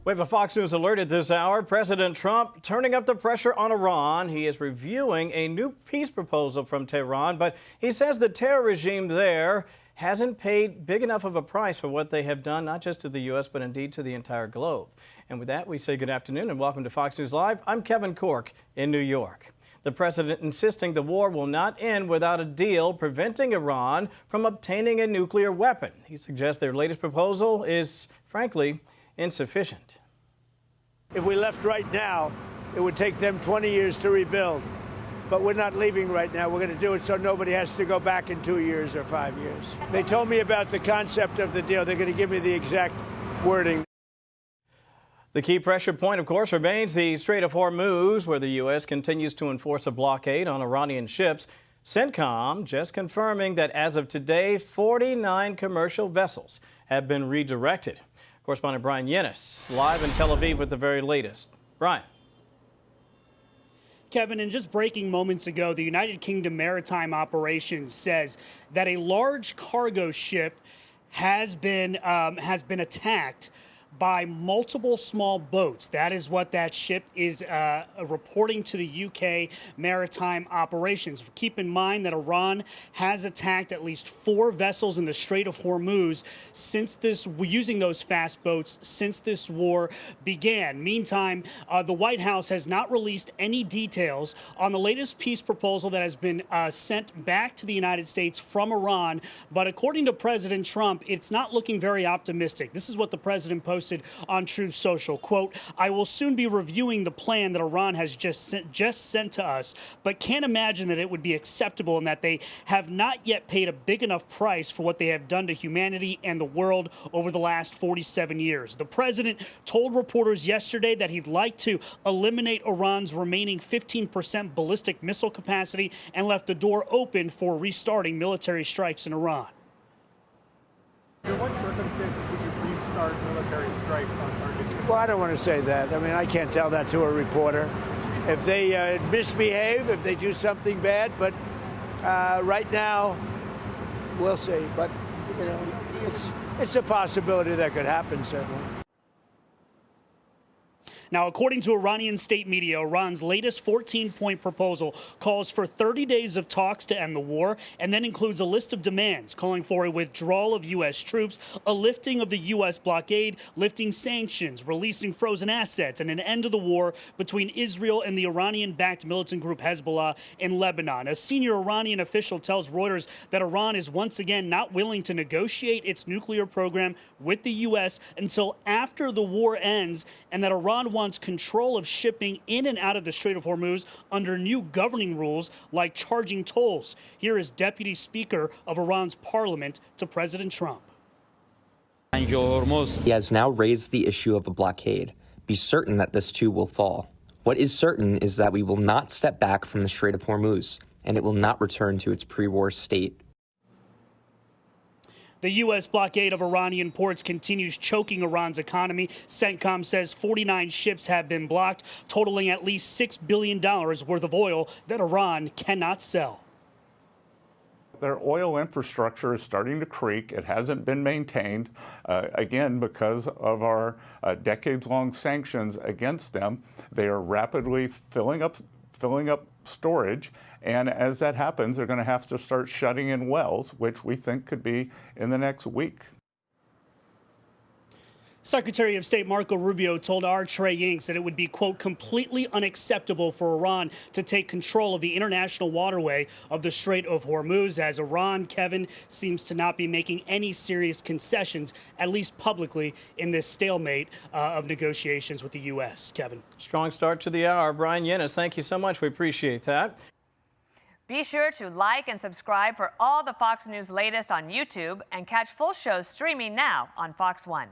We have a Fox News alert at this hour. President Trump turning up the pressure on Iran. He is reviewing a new peace proposal from Tehran, but he says the terror regime there hasn't paid big enough of a price for what they have done, not just to the U.S., but indeed to the entire globe. And with that, we say good afternoon and welcome to Fox News Live. I'm Kevin Corke in New York. The president insisting the war will not end without a deal preventing Iran from obtaining a nuclear weapon. He suggests their latest proposal is, frankly, insufficient. If we left right now, it would take them 20 years to rebuild. But we're not leaving right now. We're going to do it so nobody has to go back in 2 years or 5 years. They told me about the concept of the deal. They're going to give me the exact wording. The key pressure point, of course, remains the Strait of Hormuz, where the U.S. continues to enforce a blockade on Iranian ships. CENTCOM just confirming that as of today, 49 commercial vessels have been redirected. Correspondent Bryan Llenas, live in Tel Aviv with the very latest. Brian. Kevin, and just breaking moments ago, the United Kingdom Maritime Operations says that a large cargo ship has been attacked by multiple small boats. That is what that ship is reporting to the UK Maritime Operations. Keep in mind that Iran has attacked at least 4 vessels in the Strait of Hormuz since using those fast boats since this war began. Meantime, the White House has not released any details on the latest peace proposal that has been sent back to the United States from Iran. But according to President Trump, it's not looking very optimistic. This is what the president posted on Truth Social. Quote, "I will soon be reviewing the plan that Iran has just sent to us, but can't imagine that it would be acceptable and that they have not yet paid a big enough price for what they have done to humanity and the world over the last 47 years. The president told reporters yesterday that he'd like to eliminate Iran's remaining 15% ballistic missile capacity and left the door open for restarting military strikes in Iran. Under what circumstances would you restart military strikes on targets? Well, I don't want to say that. I mean, I can't tell that to a reporter. If they misbehave, if they do something bad, but right now, we'll see. But, you know, it's a possibility that could happen, certainly. Now, according to Iranian state media, Iran's latest 14-point proposal calls for 30 days of talks to end the war and then includes a list of demands calling for a withdrawal of U.S. troops, a lifting of the U.S. blockade, lifting sanctions, releasing frozen assets, and an end to the war between Israel and the Iranian-backed militant group Hezbollah in Lebanon. A senior Iranian official tells Reuters that Iran is once again not willing to negotiate its nuclear program with the U.S. until after the war ends, and that Iran wants control of shipping in and out of the Strait of Hormuz under new governing rules like charging tolls. Here is Deputy Speaker of Iran's parliament to President Trump. He has now raised the issue of a blockade. Be certain that this too will fall. What is certain is that we will not step back from the Strait of Hormuz, and it will not return to its pre-war state. The U.S. blockade of Iranian ports continues choking Iran's economy. CENTCOM says 49 ships have been blocked, totaling at least $6 billion worth of oil that Iran cannot sell. Their oil infrastructure is starting to creak. It hasn't been maintained, again, because of our decades-long sanctions against them. They are rapidly filling up storage, and as that happens, they're going to have to start shutting in wells, which we think could be in the next week. Secretary of State Marco Rubio told our Trey Yingst that it would be, quote, completely unacceptable for Iran to take control of the international waterway of the Strait of Hormuz, as Iran, Kevin, seems to not be making any serious concessions, at least publicly, in this stalemate of negotiations with the U.S. Kevin. Strong start to the hour. Bryan Llenas, thank you so much. We appreciate that. Be sure to like and subscribe for all the Fox News latest on YouTube and catch full shows streaming now on Fox One.